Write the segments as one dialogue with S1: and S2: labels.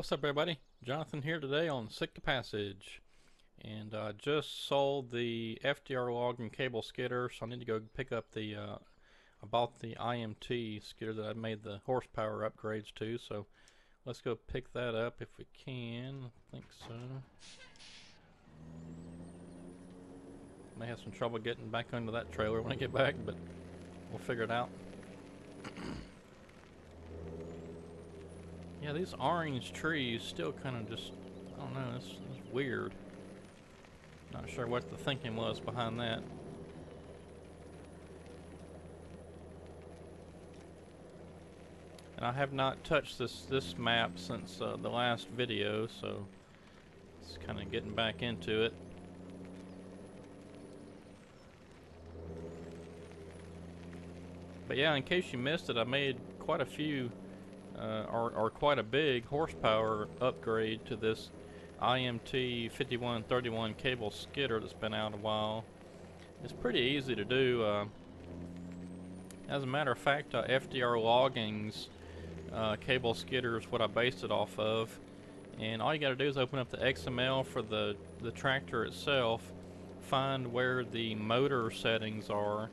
S1: What's up, everybody? Jonathan here today on Sitka Passage, and I just sold the FDR log and cable skidder, so I need to go pick up the I bought the IMT skidder that I made the horsepower upgrades to, so let's go pick that up if we can. I think so. May have some trouble getting back under that trailer when I get back, but we'll figure it out. Yeah, these orange trees still kind of just, I don't know, it's weird. Not sure what the thinking was behind that. And I have not touched this map since the last video, so it's kind of getting back into it. But yeah, in case you missed it, I made quite a few or quite a big horsepower upgrade to this IMT 5131 cable skidder that's been out a while. It's pretty easy to do. As a matter of fact, FDR Logging's cable skidder is what I based it off of, and all you got to do is open up the XML for the tractor itself, find where the motor settings are,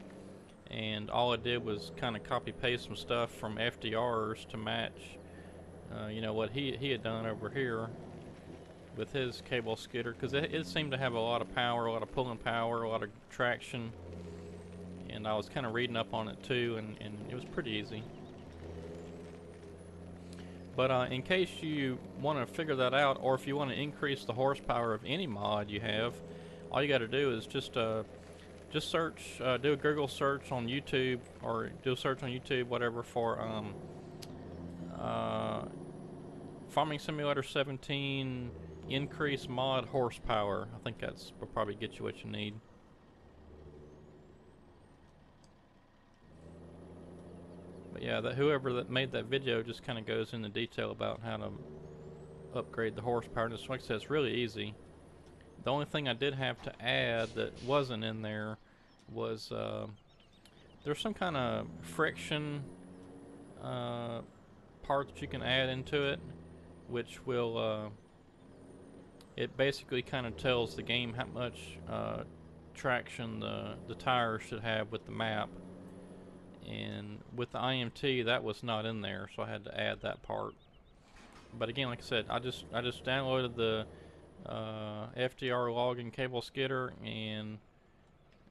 S1: and all I did was kind of copy paste some stuff from FDR's to match you know, what he had done over here with his cable skidder, because it seemed to have a lot of power, a lot of pulling power, a lot of traction, and I was kind of reading up on it too, and it was pretty easy. But in case you want to figure that out, or if you want to increase the horsepower of any mod you have, all you got to do is just search, do a Google search on YouTube, or do a search on YouTube, whatever, for Farming Simulator 17 increase mod horsepower. I think that's will probably get you what you need. But yeah, whoever that made that video just kind of goes into detail about how to upgrade the horsepower. And like I said, it's really easy. The only thing I did have to add that wasn't in there was there's some kind of friction part that you can add into it, which will it basically kind of tells the game how much traction the tires should have with the map. And with the IMT, that was not in there, so I had to add that part. But again, like I said, I just downloaded the FDR logging cable skidder and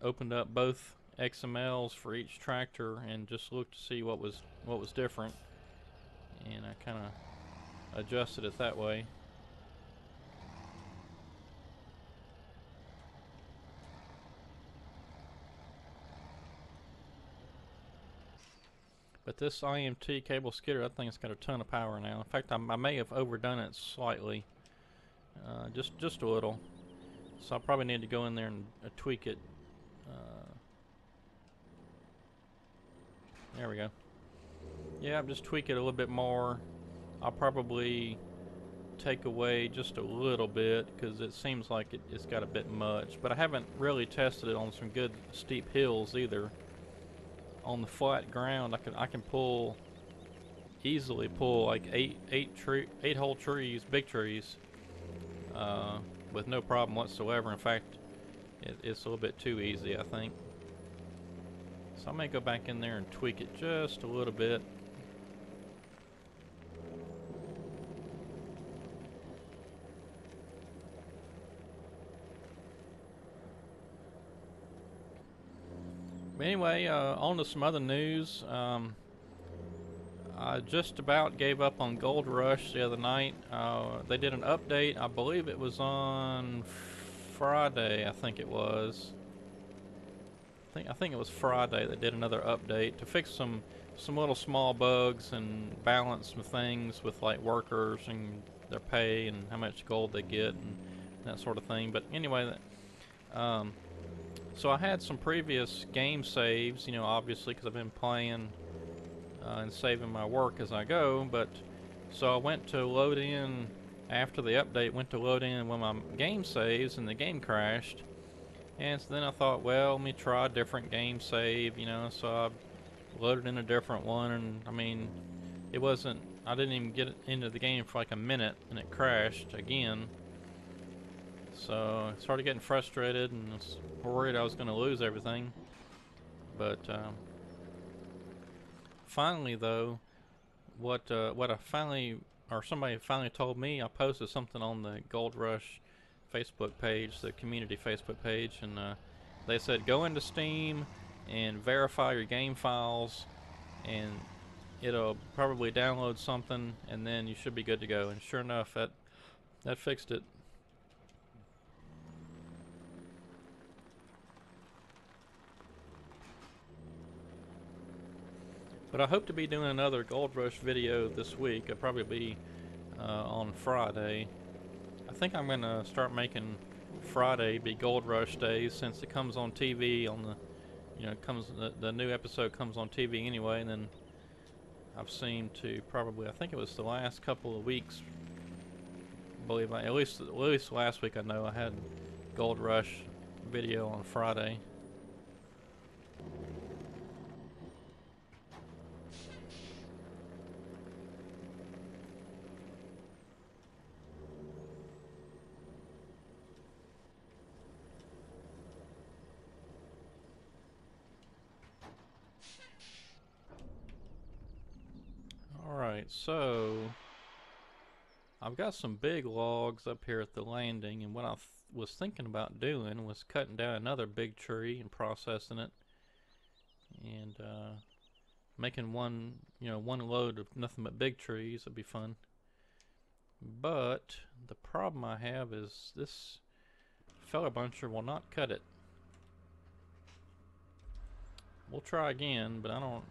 S1: opened up both XMLs for each tractor and just looked to see what was different, and I kind of adjusted it that way. But this IMT cable skidder, I think it's got a ton of power now. In fact, I may have overdone it slightly, just a little. So I probably need to go in there and tweak it. There we go. Yeah, just tweak it a little bit more. I'll probably take away just a little bit because it seems like it's got a bit much. But I haven't really tested it on some good steep hills either. On the flat ground, I can easily pull like eight whole trees, big trees, with no problem whatsoever. In fact, it's a little bit too easy, I think. So I may go back in there and tweak it just a little bit. But anyway, on to some other news. I just about gave up on Gold Rush the other night. They did an update. I believe it was on Friday. I think it was. I think it was Friday they did another update to fix some little small bugs and balance some things with like workers and their pay and how much gold they get and that sort of thing. But anyway, so I had some previous game saves, you know, obviously because I've been playing and saving my work as I go. But so I went to load in after the update, went to load in one of my game saves, and the game crashed. And so then I thought, well, let me try a different game save, you know. So I loaded in a different one, and I mean, it wasn't I didn't even get into the game for like a minute and it crashed again. So I started getting frustrated and was worried I was going to lose everything. But finally, though, what I finally, or somebody finally told me, I posted something on the Gold Rush Facebook page, the community Facebook page, and they said go into Steam and verify your game files, and it'll probably download something, and then you should be good to go. And sure enough, that fixed it. But I hope to be doing another Gold Rush video this week. It'll probably be on Friday. I think I'm gonna start making Friday be Gold Rush days, since it comes on TV on the, the new episode comes on TV anyway, and then I've seen to probably, I think it was the last couple of weeks, believe I, at least last week I know I had Gold Rush video on Friday. Alright, so I've got some big logs up here at the landing, and what I was thinking about doing was cutting down another big tree and processing it, and making one load of nothing but big trees. Would be fun. But the problem I have is this feller buncher will not cut it. We'll try again, but I don't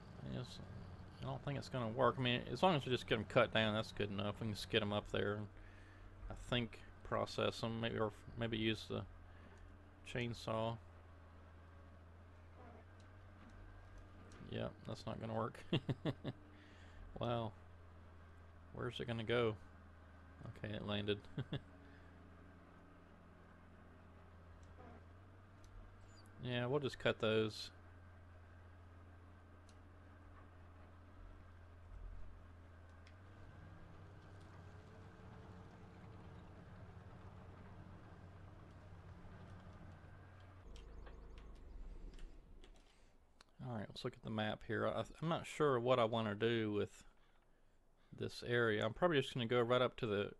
S1: think it's gonna work. I mean, as long as we just get them cut down, that's good enough. We can just get them up there and I think process them, maybe use the chainsaw. Yeah, that's not gonna work. Wow, where's it gonna go? Okay, it landed. Yeah, we'll just cut those. Alright, let's look at the map here. I'm not sure what I want to do with this area. I'm probably just going to go right up to the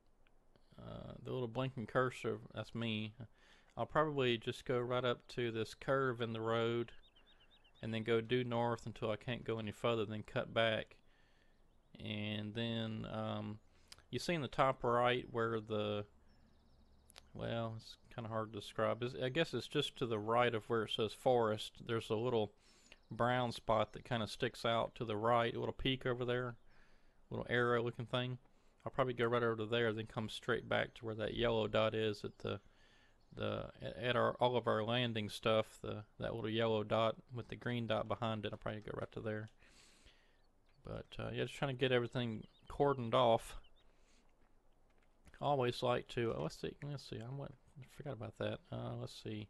S1: little blinking cursor. That's me. I'll probably just go right up to this curve in the road and then go due north until I can't go any further, then cut back. And then you see in the top right where well, it's kind of hard to describe. I guess it's just to the right of where it says forest. There's a little brown spot that kind of sticks out to the right, a little peak over there, little arrow looking thing. I'll probably go right over to there, then come straight back to where that yellow dot is at all of our landing stuff. That little yellow dot with the green dot behind it. I'll probably go right to there. But yeah, just trying to get everything cordoned off. I always like to. Let's see. I forgot about that. Let's see.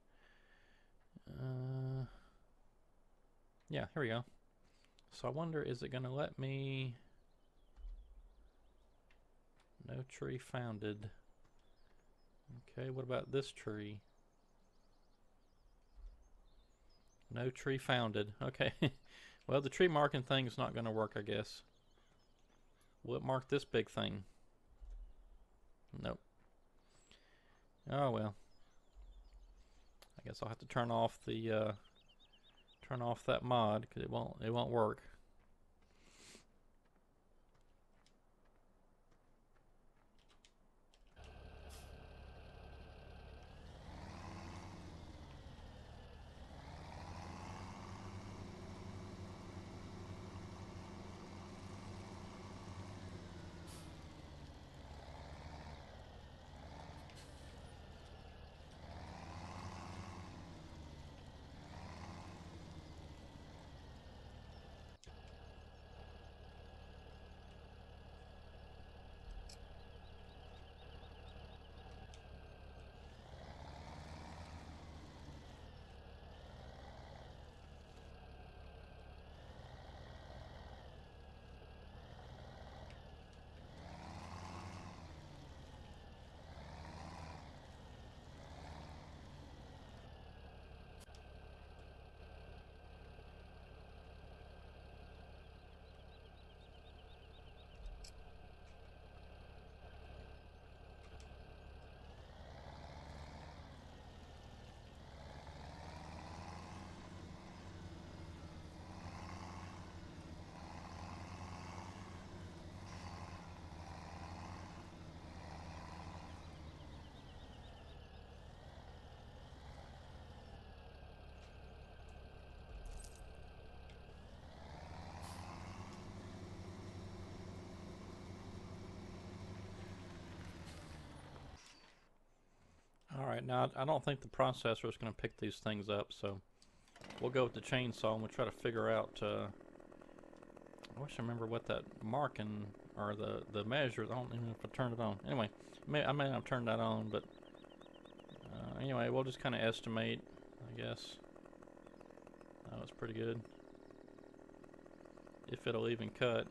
S1: Yeah, here we go. So I wonder, is it going to let me... No tree founded. Okay, what about this tree? No tree founded. Okay. Well, the tree marking thing is not going to work, I guess. Will it mark this big thing? Nope. Oh well. I guess I'll have to turn off that mod, because it won't work. Alright, now I don't think the processor is going to pick these things up, so we'll go with the chainsaw and we'll try to figure out, I wish I remember what that marking, or the measure, I don't even know if I turned it on. Anyway, I may not have turned that on, but anyway, we'll just kind of estimate, I guess. Oh, it's pretty good. If it'll even cut.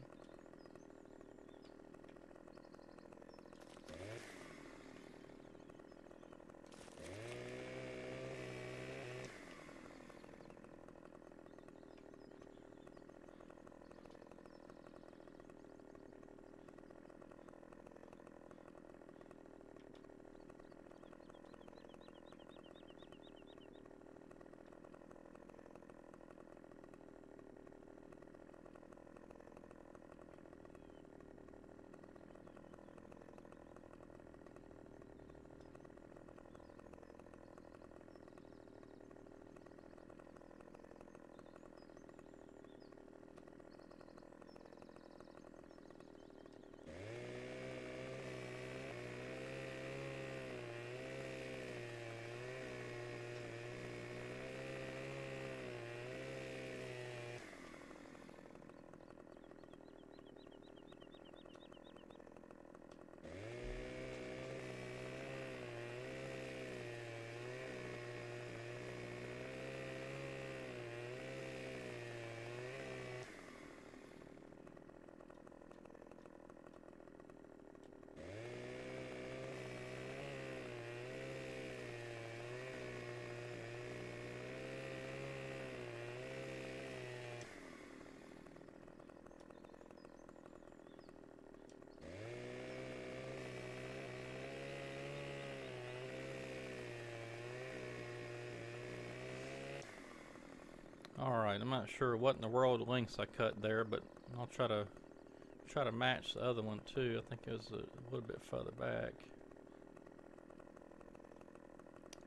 S1: Alright, I'm not sure what in the world lengths I cut there, but I'll try to match the other one too. I think it was a little bit further back.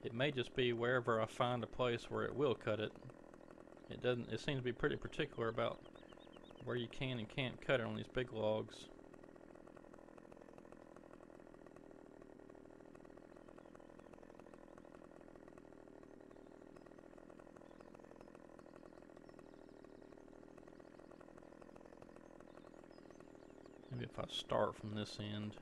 S1: It may just be wherever I find a place where it will cut it. It seems to be pretty particular about where you can and can't cut it on these big logs. Maybe if I start from this end.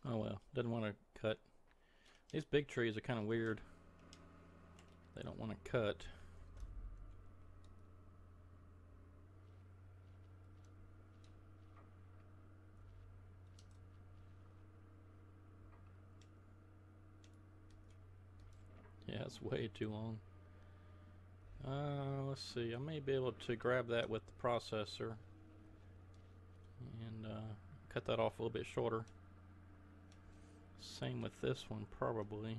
S1: Oh well, doesn't want to cut. These big trees are kind of weird. They don't want to cut. Yeah, it's way too long. Let's see. I may be able to grab that with the processor and cut that off a little bit shorter. Same with this one, probably.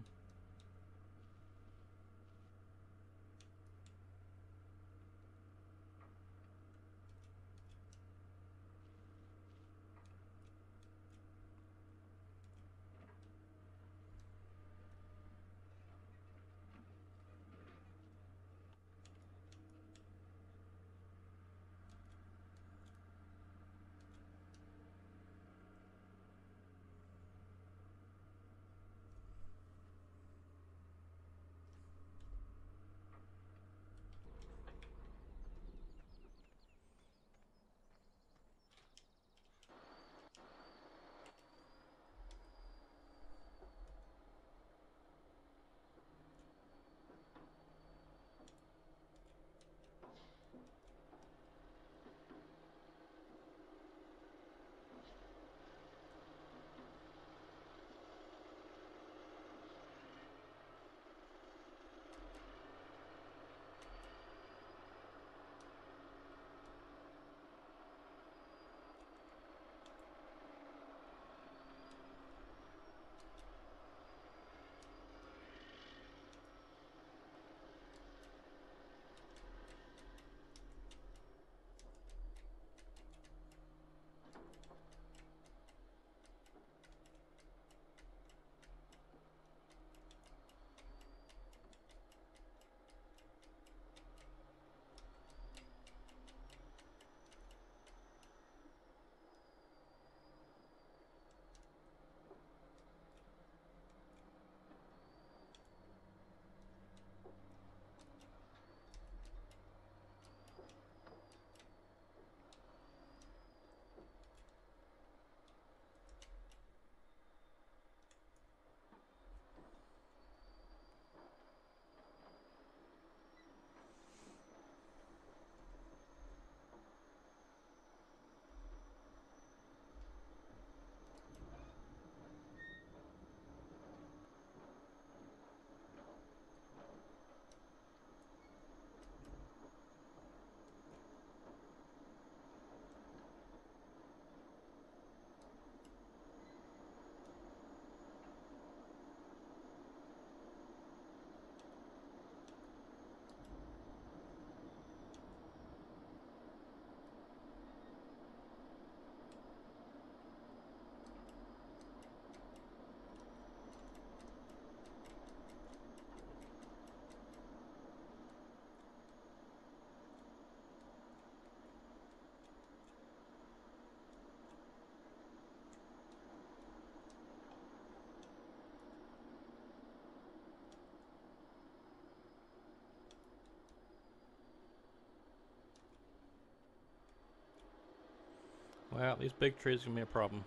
S1: Well, these big trees are gonna be a problem.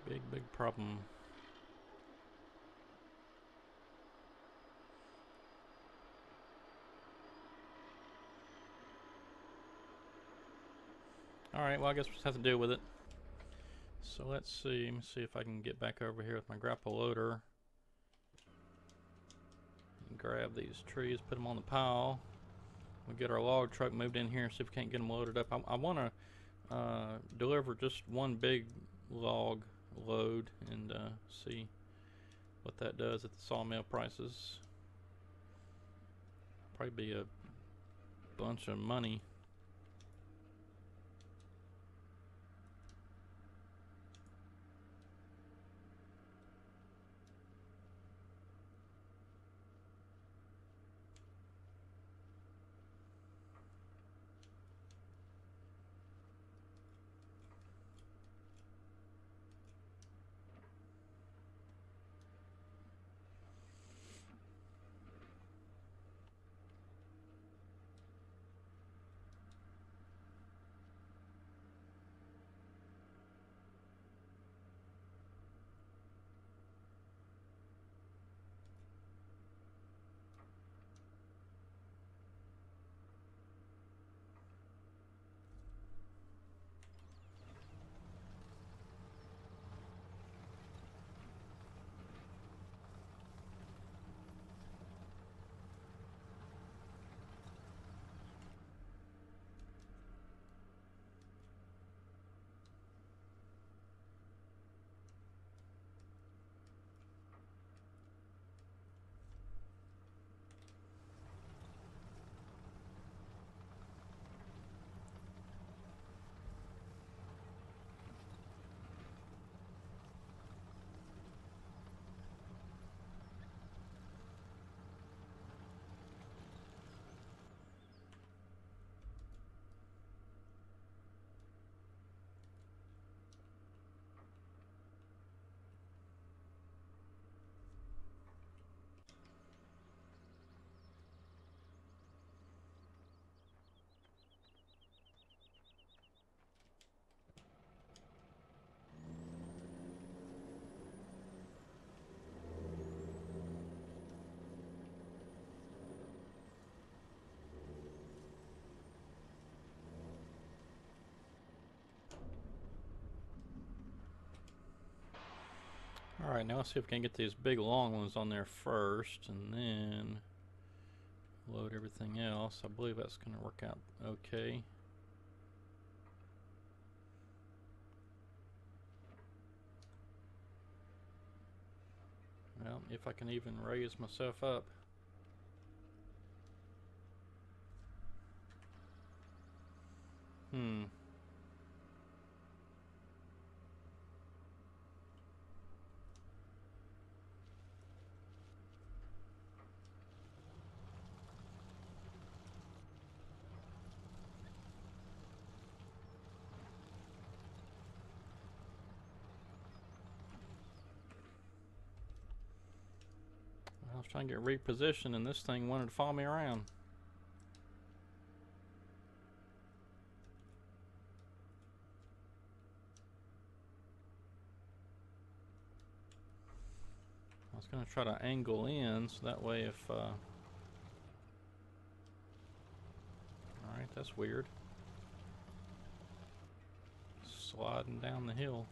S1: Big problem. Alright, well I guess we'll just have to deal with it. So let's see, let me see if I can get back over here with my grapple loader. And grab these trees, put them on the pile. We'll get our log truck moved in here and see if we can't get them loaded up. I want to deliver just one big log load and see what that does at the sawmill prices. Probably be a bunch of money. Alright, now let's see if we can get these big long ones on there first, and then load everything else. I believe that's going to work out okay. Well, if I can even raise myself up. I was trying to get repositioned and this thing wanted to follow me around. I was going to try to angle in so that way if... Alright, that's weird. Sliding down the hill.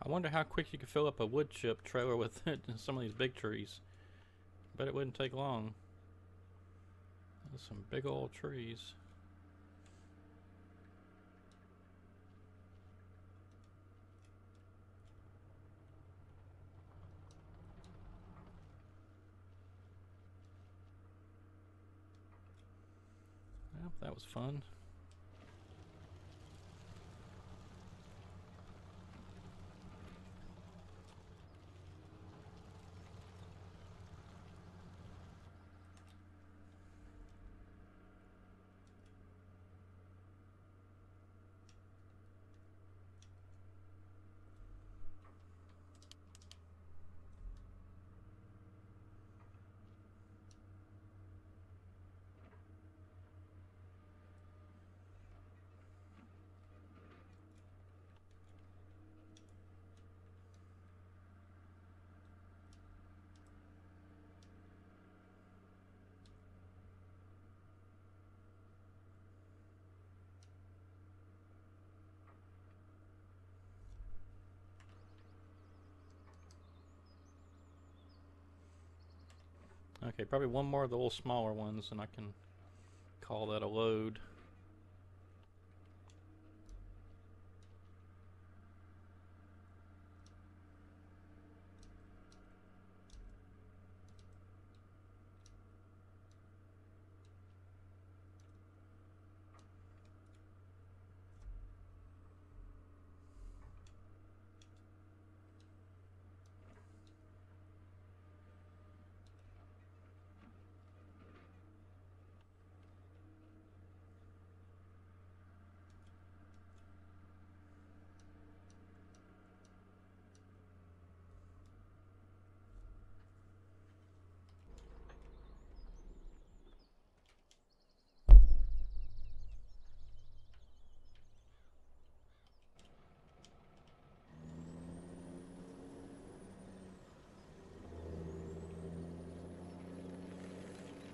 S1: I wonder how quick you could fill up a wood chip trailer with it in some of these big trees. Bet it wouldn't take long. There's some big old trees. Well, that was fun. Okay, probably one more of the little smaller ones, and I can call that a load.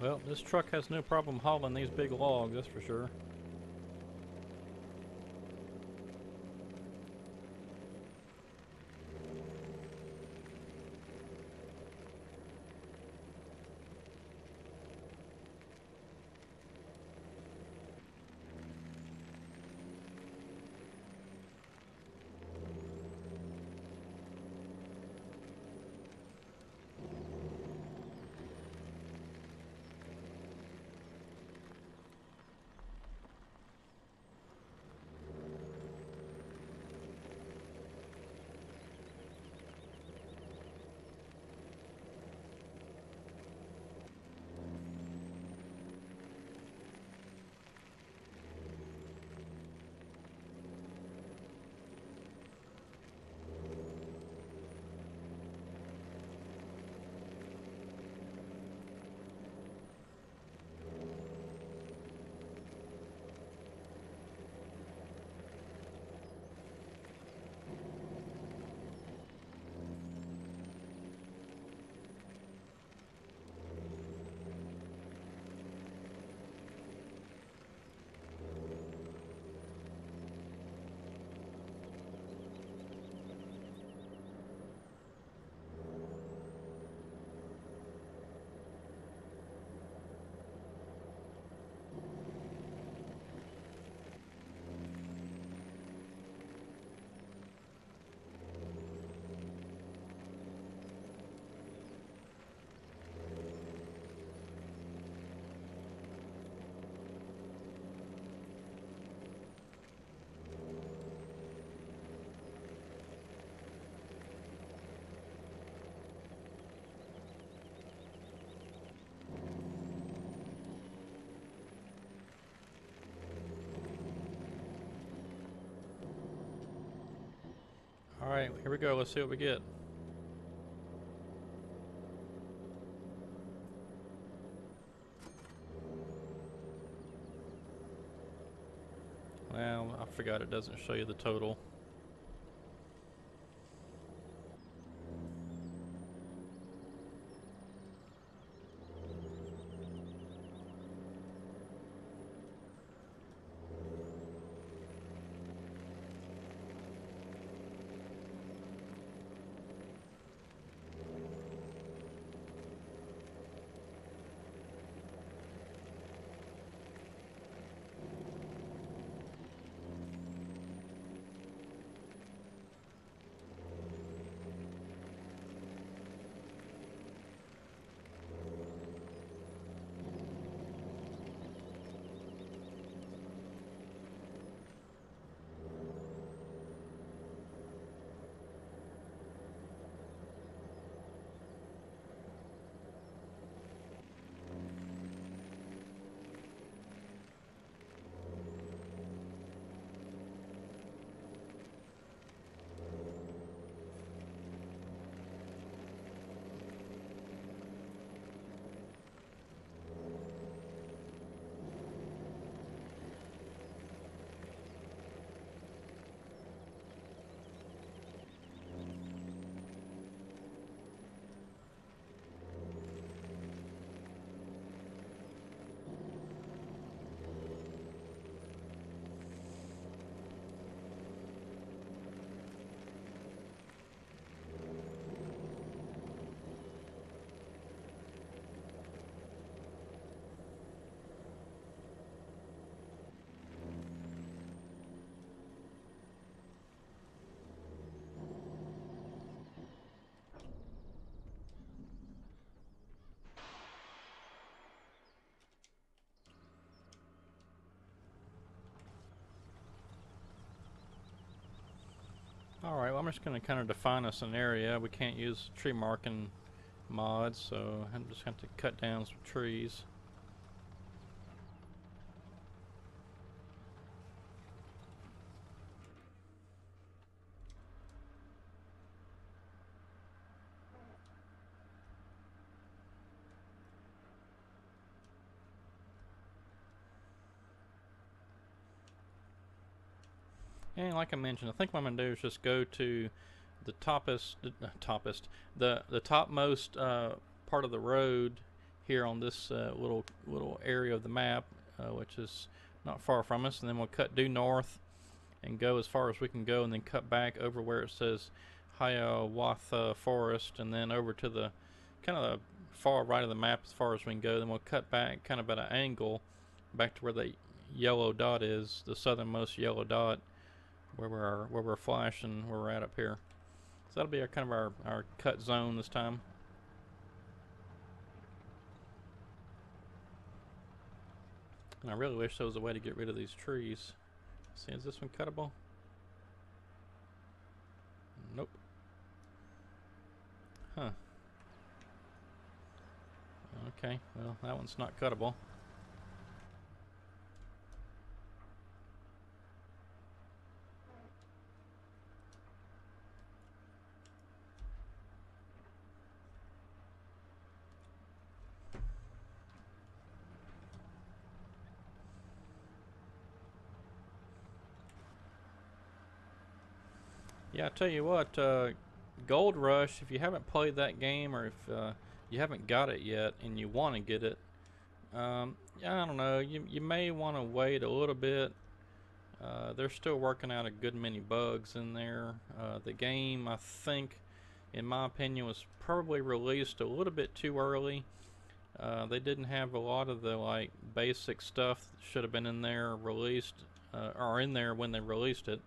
S1: Well, this truck has no problem hauling these big logs, that's for sure. Alright, here we go. Let's see what we get. Well, I forgot it doesn't show you the total. Alright, well I'm just going to kind of define us an area. We can't use tree marking mods, so I'm just going to cut down some trees. And like I mentioned, I think what I'm going to do is just go to the the topmost part of the road here on this little area of the map, which is not far from us, and then we'll cut due north and go as far as we can go, and then cut back over where it says Hiawatha Forest, and then over to the kind of the far right of the map as far as we can go. Then we'll cut back kind of at an angle back to where the yellow dot is, the southernmost yellow dot, where we're flashing, where we're at up here. So that'll be our kind of our cut zone this time. And I really wish there was a way to get rid of these trees. See, is this one cuttable? Nope. Huh. Okay, well that one's not cuttable. Yeah, I tell you what, Gold Rush, if you haven't played that game, or if you haven't got it yet and you want to get it, yeah, I don't know, you may want to wait a little bit. They're still working out a good many bugs in there. The game, I think, in my opinion, was probably released a little bit too early. They didn't have a lot of the like basic stuff that should have been in there released, or in there when they released it.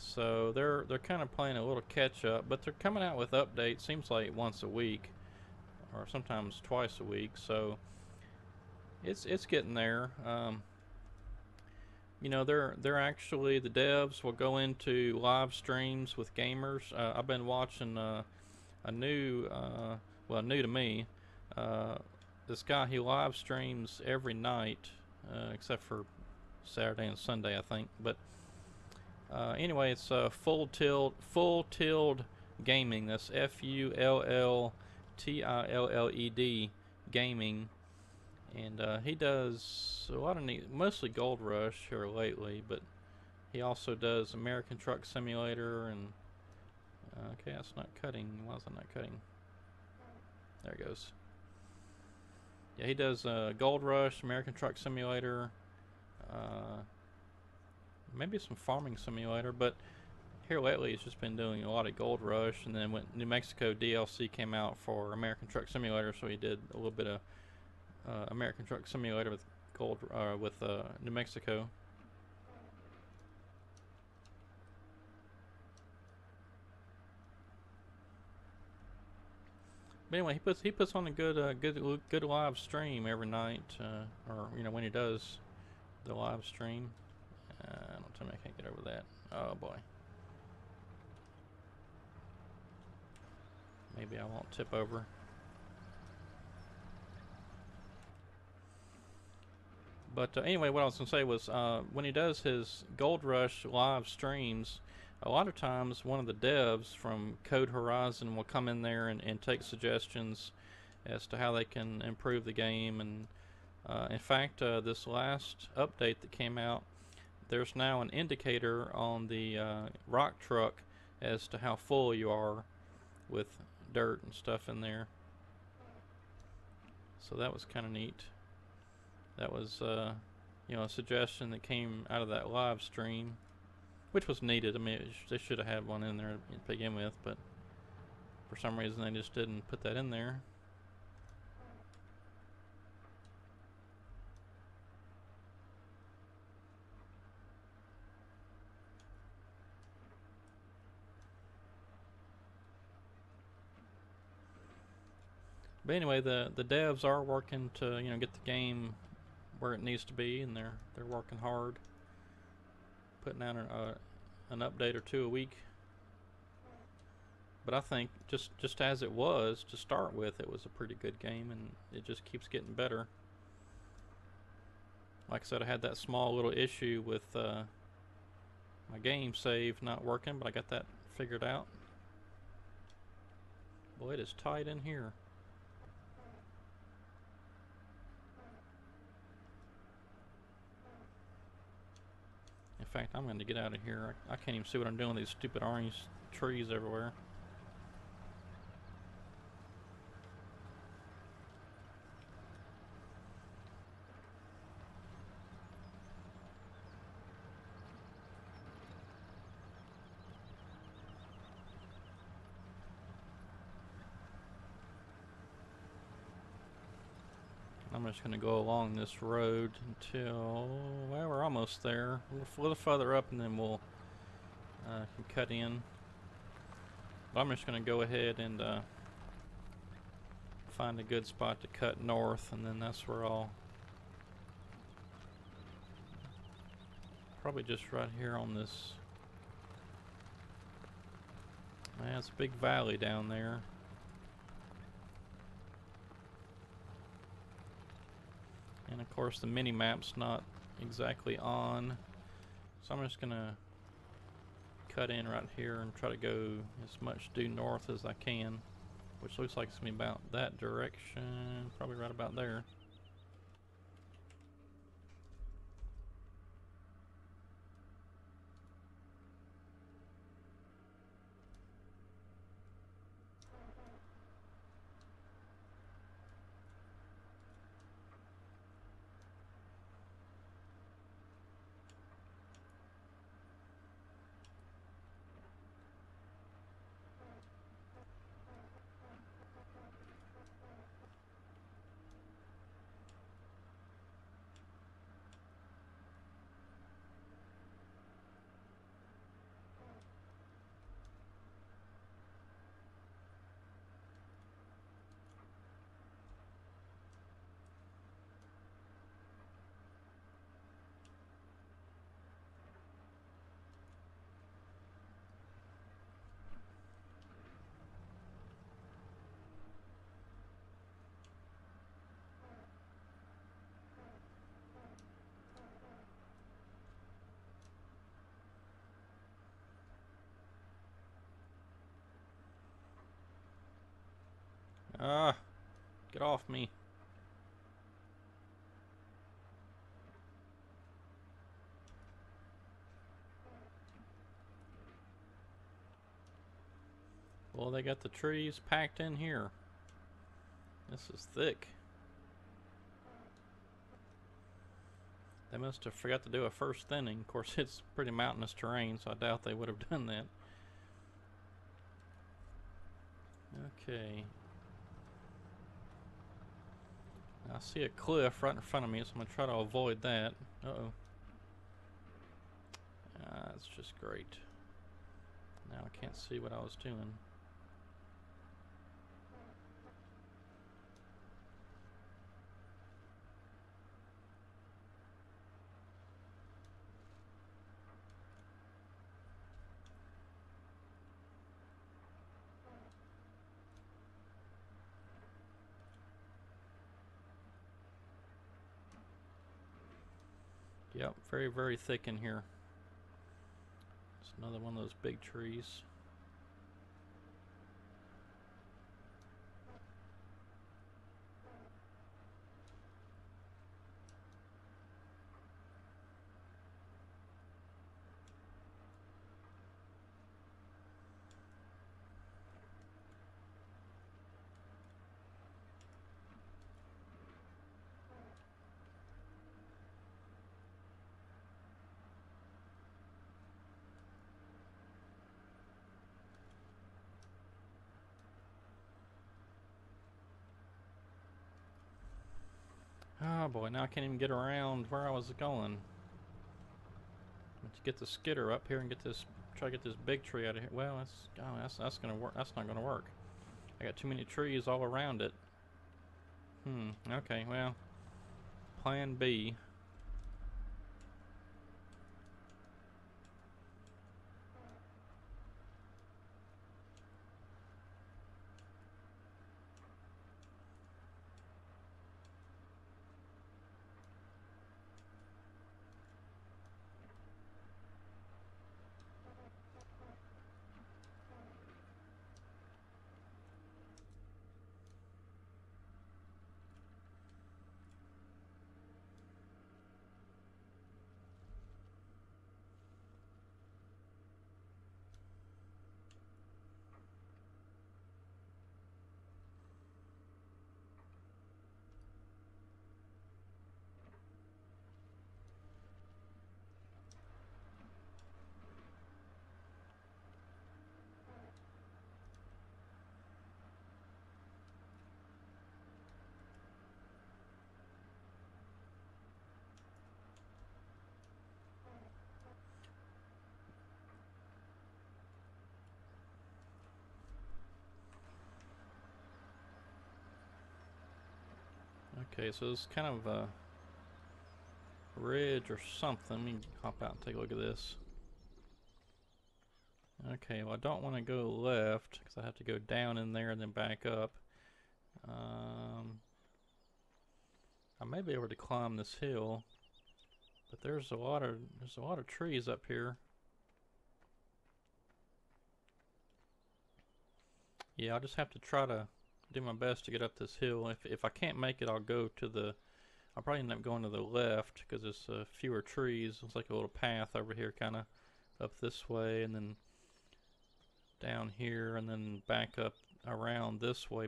S1: So they're kind of playing a little catch up, but they're coming out with updates. Seems like once a week, or sometimes twice a week. So it's getting there. You know, they're actually, the devs will go into live streams with gamers. I've been watching a new, well, new to me. This guy, he live streams every night, except for Saturday and Sunday, I think. But anyway, it's Full Tilt Gaming. That's FULLTILLED Gaming, and he does a lot of neat, mostly Gold Rush here lately, but he also does American Truck Simulator and okay, that's not cutting. Why is it not cutting? There it goes. Yeah, he does Gold Rush, American Truck Simulator. Maybe some farming simulator, but here lately he's just been doing a lot of Gold Rush, and then when New Mexico DLC came out for American Truck Simulator, so he did a little bit of American Truck Simulator with New Mexico. But anyway, he puts on a good live stream every night, or you know, when he does the live stream. Don't tell me I can't get over that. Oh boy. Maybe I won't tip over. But anyway, what I was going to say was when he does his Gold Rush live streams, a lot of times one of the devs from Code Horizon will come in there and take suggestions as to how they can improve the game. And in fact, this last update that came out, there's now an indicator on the rock truck as to how full you are with dirt and stuff in there. So that was kind of neat. That was you know, a suggestion that came out of that live stream, which was needed. I mean, they should have had one in there to begin with, but for some reason they just didn't put that in there. But anyway, the devs are working to, you know, get the game where it needs to be, and they're working hard, putting out an update or two a week. But I think just as it was to start with, it was a pretty good game, and it just keeps getting better. Like I said, I had that small little issue with my game save not working, but I got that figured out. Boy, it is tight in here. In fact, I'm going to get out of here. I can't even see what I'm doing with these stupid orange trees everywhere. I'm just going to go along this road until, well, we're almost there. A little further up, and then we'll can cut in. But I'm just going to go ahead and find a good spot to cut north, and then that's where I'll probably just right here on this. Man, it's a big valley down there. And of course the mini map's not exactly on, so I'm just gonna cut in right here and try to go as much due north as I can, which looks like it's gonna be about that direction, probably right about there. Ah, get off me. Well, they got the trees packed in here. This is thick. They must have forgot to do a first thinning. Of course, it's pretty mountainous terrain, so I doubt they would have done that. Okay. I see a cliff right in front of me, so I'm going to try to avoid that. Uh-oh. That's just great. Now I can't see what I was doing. Yep, very, very thick in here. It's another one of those big trees. Oh boy, now I can't even get around where I was going. To get the skidder up here and get this, try to get this big tree out of here. Well, that's gonna work. That's not gonna work. I got too many trees all around it. Okay, well, plan B. Okay, so it's kind of a ridge or something. Let me hop out and take a look at this. Okay, well I don't want to go left because I have to go down in there and then back up. I may be able to climb this hill, but there's a lot of trees up here. Yeah, I'll just have to try to do my best to get up this hill. If I can't make it, I'll probably end up going to the left because there's fewer trees. It's like a little path over here, kind of up this way, and then down here, and then back up around this way.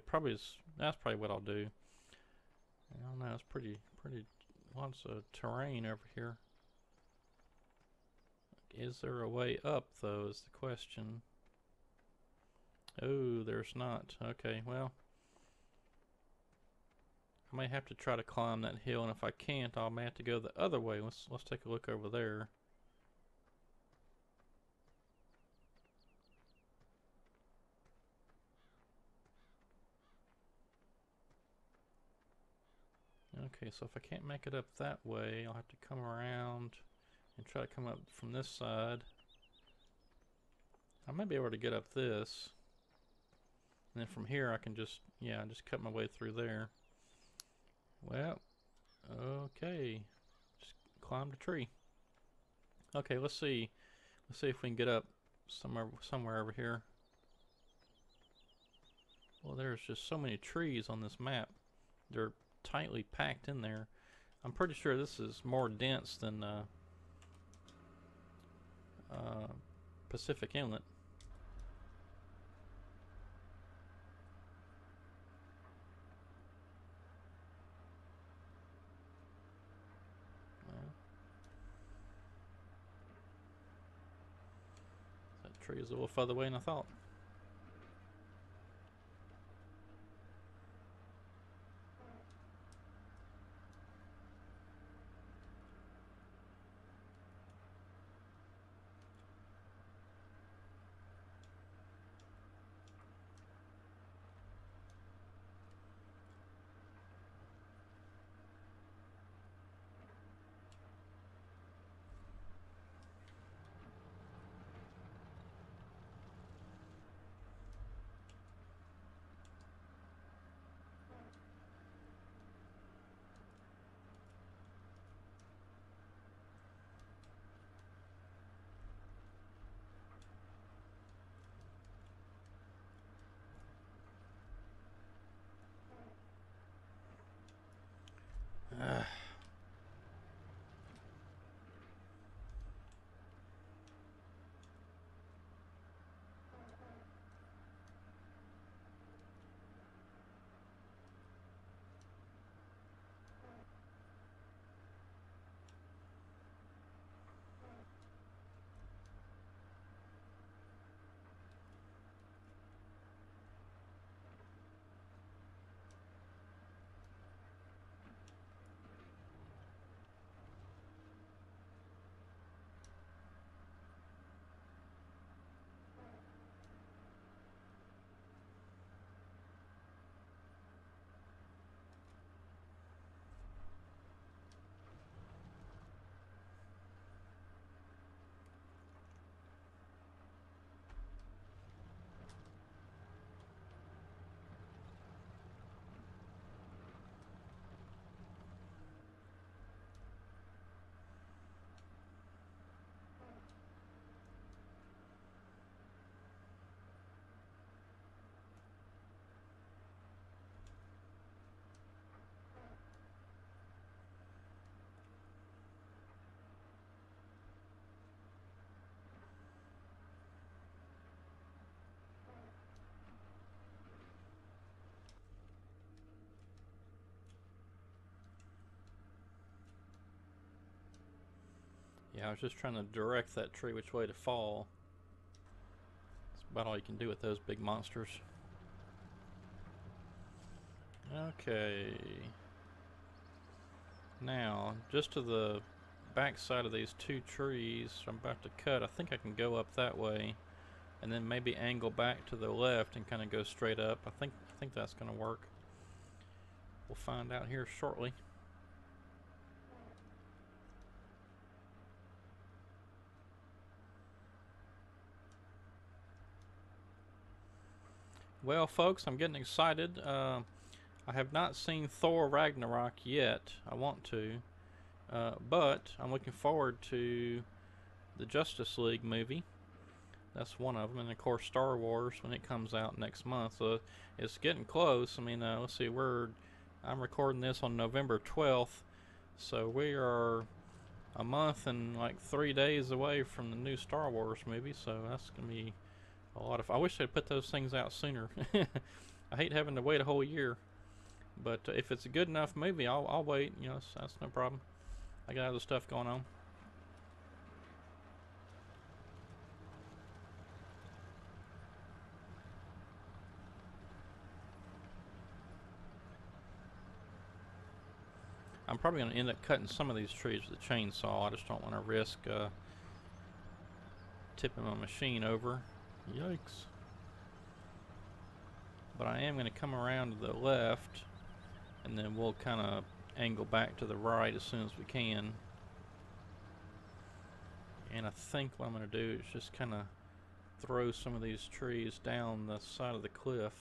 S1: That's probably what I'll do. I don't know. It's pretty lots of terrain over here. Is there a way up though? Is the question. Oh, there's not. Okay, well, I may have to try to climb that hill, and if I can't, I may have to go the other way. Let's take a look over there. Okay, so if I can't make it up that way, I'll have to come around and try to come up from this side. I may be able to get up this, and then from here I can just cut my way through there. Well, okay, just climb the tree. Okay, let's see if we can get up somewhere over here. Well, there's just so many trees on this map. They're tightly packed in there. I'm pretty sure this is more dense than Pacific Inlet. That tree is a little further away than I thought. Yeah, I was just trying to direct that tree which way to fall. That's about all you can do with those big monsters. Okay. Now, just to the back side of these two trees I'm about to cut, I think I can go up that way and then maybe angle back to the left and kind of go straight up. I think that's going to work. We'll find out here shortly. Well, folks, I'm getting excited. I have not seen Thor Ragnarok yet. I want to. But I'm looking forward to the Justice League movie. That's one of them. And, of course, Star Wars when it comes out next month. So it's getting close. I mean, let's see. I'm recording this on November 12th. So we are a month and like 3 days away from the new Star Wars movie. So that's going to be a lot of fun. I wish they'd put those things out sooner. I hate having to wait a whole year. But if it's a good enough movie, I'll wait. You know, that's no problem. I got other stuff going on. I'm probably going to end up cutting some of these trees with a chainsaw. I just don't want to risk tipping my machine over. Yikes. But I am going to come around to the left, and then we'll kind of angle back to the right as soon as we can. And I think what I'm going to do is just kind of throw some of these trees down the side of the cliff.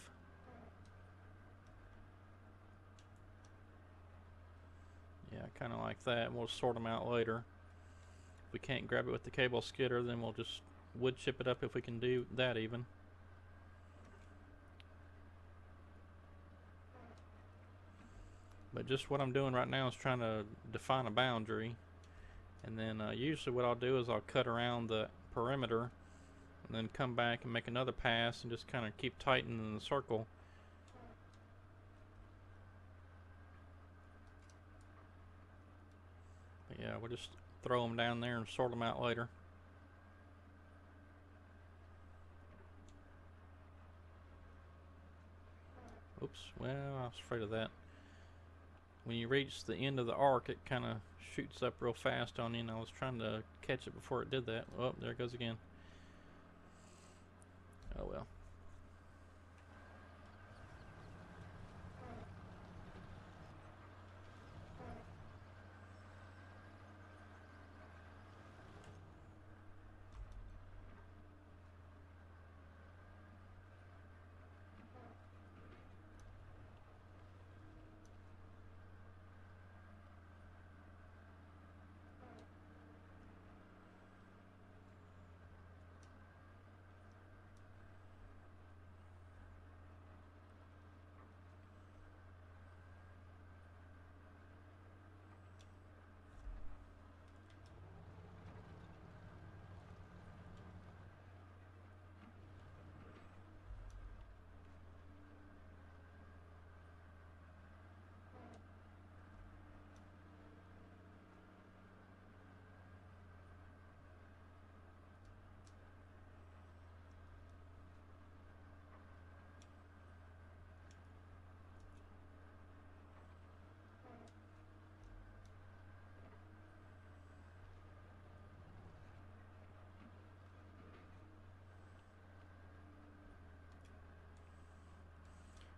S1: Yeah, kind of like that. We'll sort them out later. If we can't grab it with the cable skidder, then we'll just wood chip it up if we can do that even. But just what I'm doing right now is trying to define a boundary. And then usually what I'll do is I'll cut around the perimeter and then come back and make another pass and just kind of keep tightening the circle. But yeah, we'll just throw them down there and sort them out later. Oops, well, I was afraid of that. When you reach the end of the arc, it kind of shoots up real fast on you, and I was trying to catch it before it did that. Oh, there it goes again. Oh well.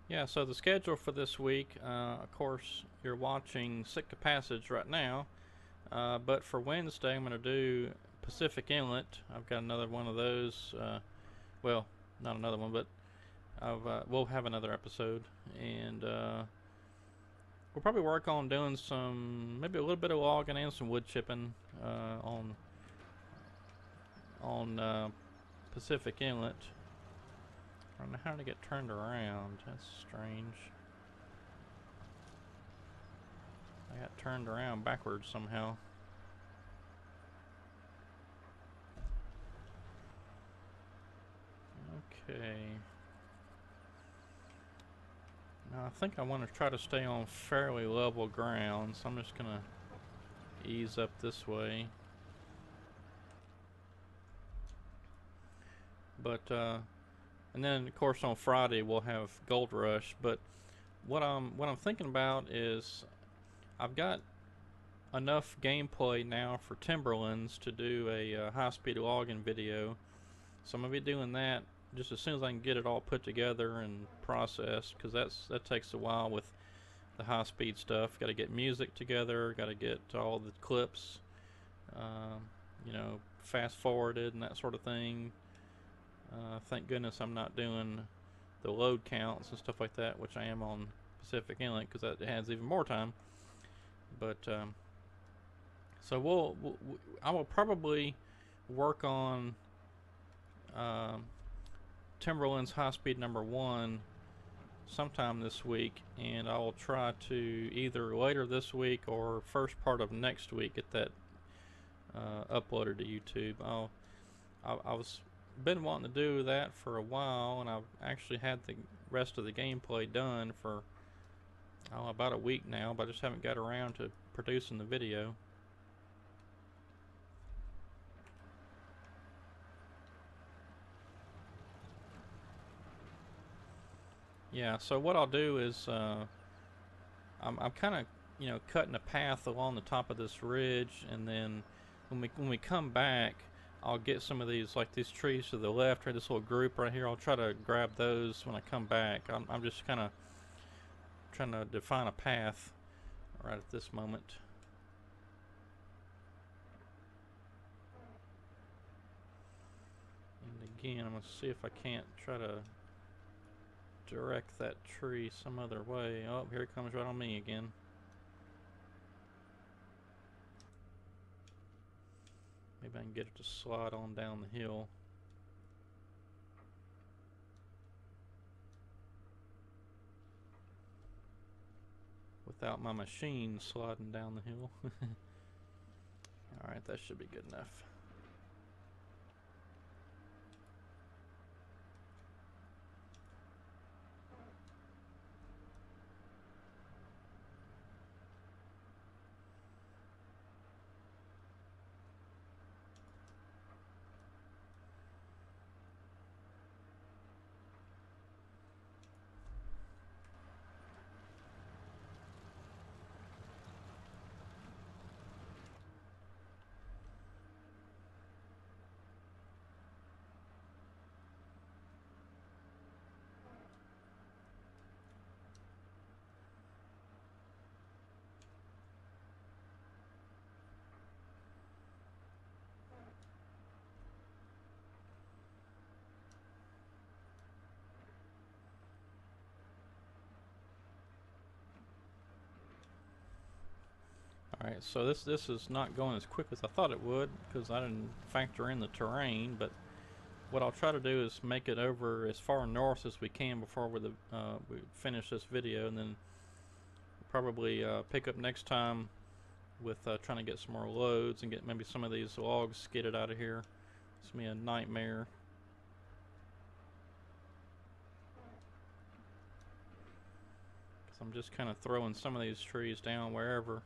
S1: Yeah, so the schedule for this week, of course, you're watching Sitka Passage right now, but for Wednesday, I'm going to do Pacific Inlet. I've got another one of those. Well, not another one, but we'll have another episode, and we'll probably work on doing maybe a little bit of logging and some wood chipping on Pacific Inlet. I don't know how to get turned around. That's strange. I got turned around backwards somehow. Okay. Now I think I want to try to stay on fairly level ground, so I'm just gonna ease up this way. But and then of course on Friday we'll have Gold Rush. But what I'm thinking about is I've got enough gameplay now for Timberlands to do a high-speed logging video, so I'm gonna be doing that just as soon as I can get it all put together and processed, because that takes a while with the high-speed stuff. Got to get music together. Got to get all the clips, you know, fast forwarded and that sort of thing. Thank goodness I'm not doing the load counts and stuff like that, which I am on Pacific Inlet, because that has even more time. But so I will probably work on Timberland's high speed #1 sometime this week, and I will try to either later this week or first part of next week get that uploaded to YouTube. I was been wanting to do that for a while, and I've actually had the rest of the gameplay done for about a week now, but I just haven't got around to producing the video. Yeah, so what I'll do is I'm kind of, you know, cutting a path along the top of this ridge, and then when we come back, I'll get some of these, like these trees to the left, or this little group right here. I'll try to grab those when I come back. I'm just kind of trying to define a path right at this moment. And again, I'm going to see if I can't try to direct that tree some other way. Oh, here it comes right on me again. Maybe I can get it to slide on down the hill. Without my machine sliding down the hill. Alright, that should be good enough. Alright, so this is not going as quick as I thought it would, because I didn't factor in the terrain, but what I'll try to do is make it over as far north as we can before we finish this video, and then probably pick up next time with trying to get some more loads and get maybe some of these logs skidded out of here. It's going to be a nightmare. Because I'm just kind of throwing some of these trees down wherever.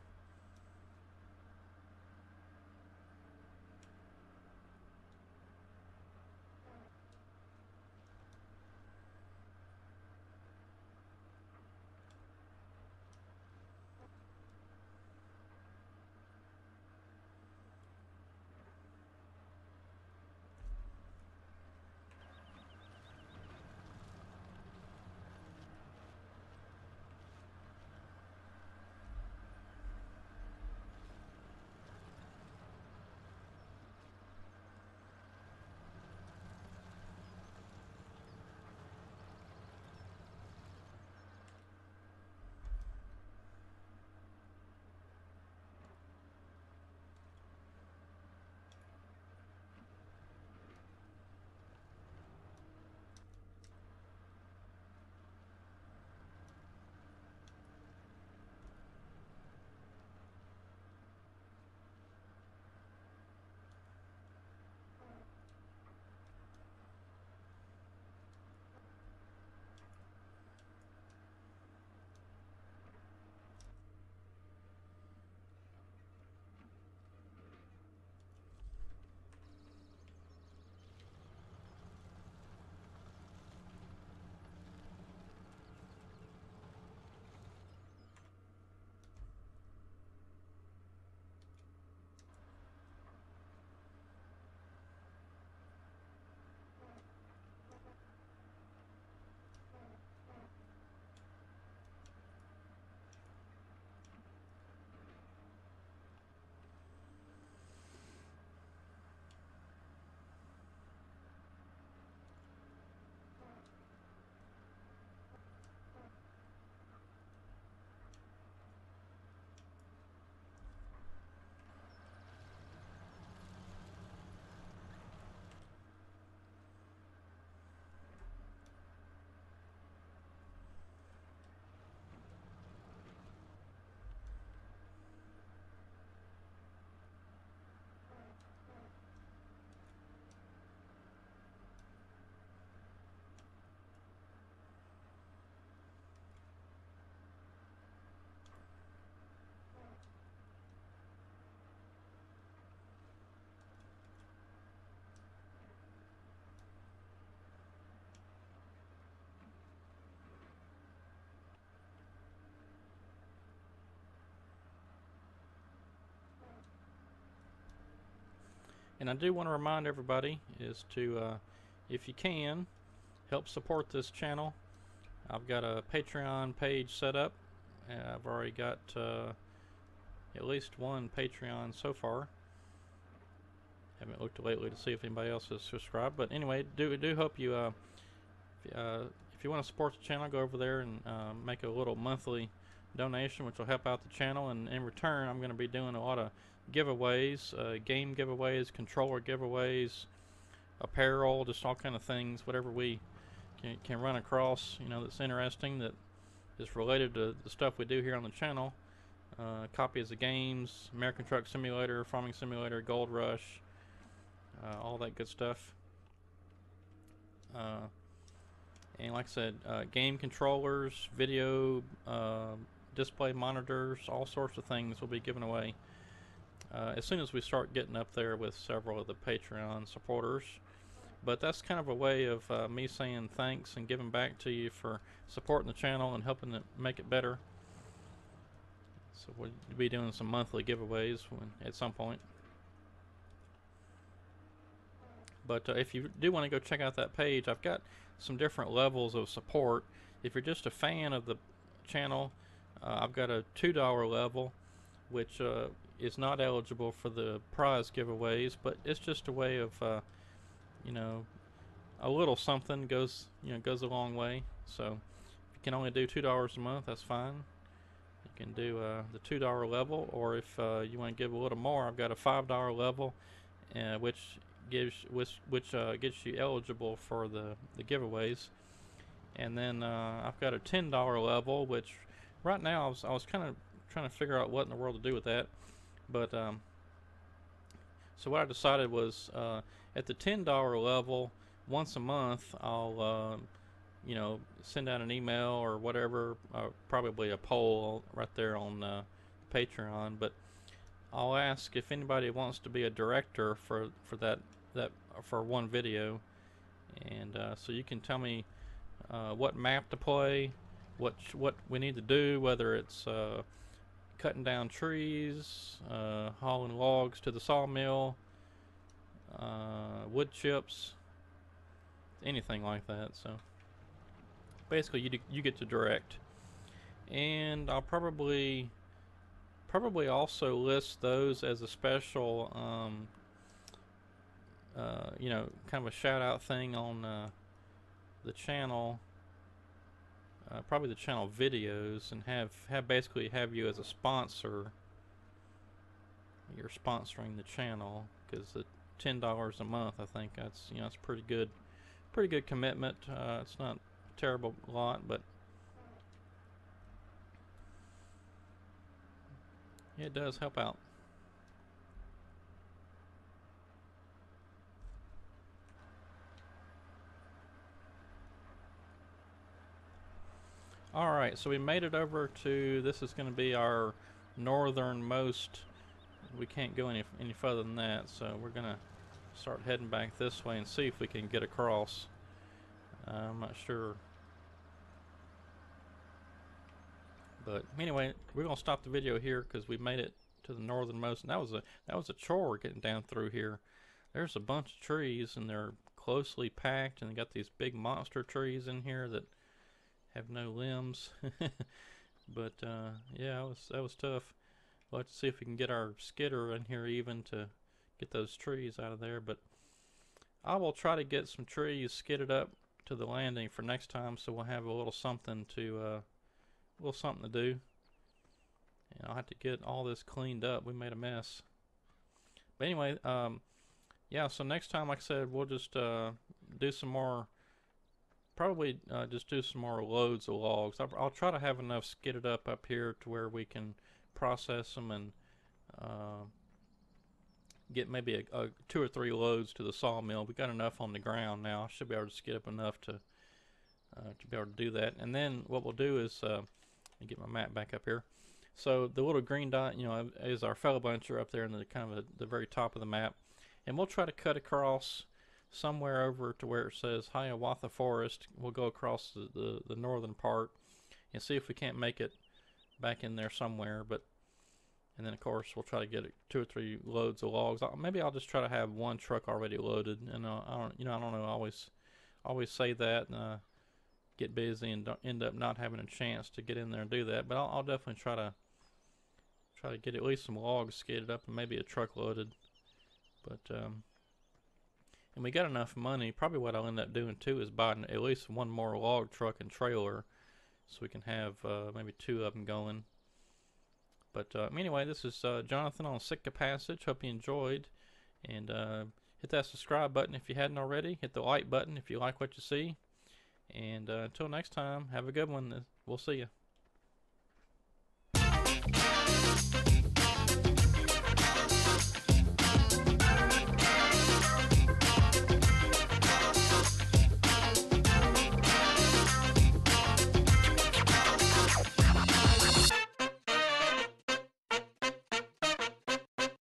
S1: And I do want to remind everybody is to, if you can, help support this channel. I've got a Patreon page set up. I've already got at least one Patreon so far. Haven't looked lately to see if anybody else has subscribed, but anyway, do hope you if you want to support the channel, go over there and make a little monthly donation, which will help out the channel. And in return, I'm going to be doing a lot of giveaways, game giveaways, controller giveaways, apparel, just all kind of things, whatever we can run across, you know, that's interesting, that is related to the stuff we do here on the channel. Copies of games, American Truck Simulator, Farming Simulator, Gold Rush, all that good stuff. And like I said, game controllers, video display monitors, all sorts of things will be given away as soon as we start getting up there with several of the Patreon supporters. But that's kind of a way of me saying thanks and giving back to you for supporting the channel and helping it make it better. So we'll be doing some monthly giveaways at some point. But if you do want to go check out that page, I've got some different levels of support. If you're just a fan of the channel, I've got a $2 level, which is not eligible for the prize giveaways, but it's just a way of you know, a little something goes a long way. So if you can only do $2 a month, that's fine. You can do the $2 level, or if you want to give a little more, I've got a $5 level, which gets you eligible for the giveaways. And then I've got a $10 level, which right now I was kind of trying to figure out what in the world to do with that. But so what I decided was at the $10 level, once a month, I'll you know, send out an email or whatever, probably a poll right there on Patreon. But I'll ask if anybody wants to be a director for that for one video, and so you can tell me what map to play, what we need to do, whether it's cutting down trees, hauling logs to the sawmill, wood chips, anything like that. So basically you get to direct. And I'll probably also list those as a special you know, kind of a shout out thing on the channel, probably the channel videos, and basically have you as a sponsor. You're sponsoring the channel, because the $10 a month, I think that's, you know, it's pretty good commitment. It's not a terrible lot, but it does help out. Alright, so we made it over to, this is going to be our northernmost. We can't go any further than that, so we're going to start heading back this way and see if we can get across. I'm not sure. But anyway, we're going to stop the video here because we made it to the northernmost, and that was a chore getting down through here. There's a bunch of trees, and they're closely packed, and they got these big monster trees in here that have no limbs. But yeah, that was tough. We'll have to see if we can get our skidder in here even to get those trees out of there. But I will try to get some trees skidded up to the landing for next time, so we'll have a little something to do. And I'll have to get all this cleaned up. We made a mess. But anyway, yeah, so next time, like I said, we'll just do some more, probably just do some more loads of logs. I'll try to have enough skidded up here to where we can process them and get maybe a 2 or 3 loads to the sawmill. We got enough on the ground now. I should be able to skid up enough to be able to do that. And then what we'll do is, let me get my map back up here. So the little green dot, you know, is our fellow buncher up there in the kind of the very top of the map. And we'll try to cut across somewhere over to where it says Hiawatha Forest. We'll go across the northern part and see if we can't make it back in there somewhere. But and then of course we'll try to get 2 or 3 loads of logs. Maybe I'll just try to have one truck already loaded, and I don't know. I always say that, and get busy and don't end up not having a chance to get in there and do that. But I'll definitely try to get at least some logs skidded up and maybe a truck loaded. But and we got enough money. Probably what I'll end up doing too is buying at least one more log truck and trailer, so we can have maybe 2 of them going. But anyway, this is Jonathan on Sitka Passage. Hope you enjoyed, and hit that subscribe button if you hadn't already. Hit the like button if you like what you see. And until next time, have a good one. We'll see you.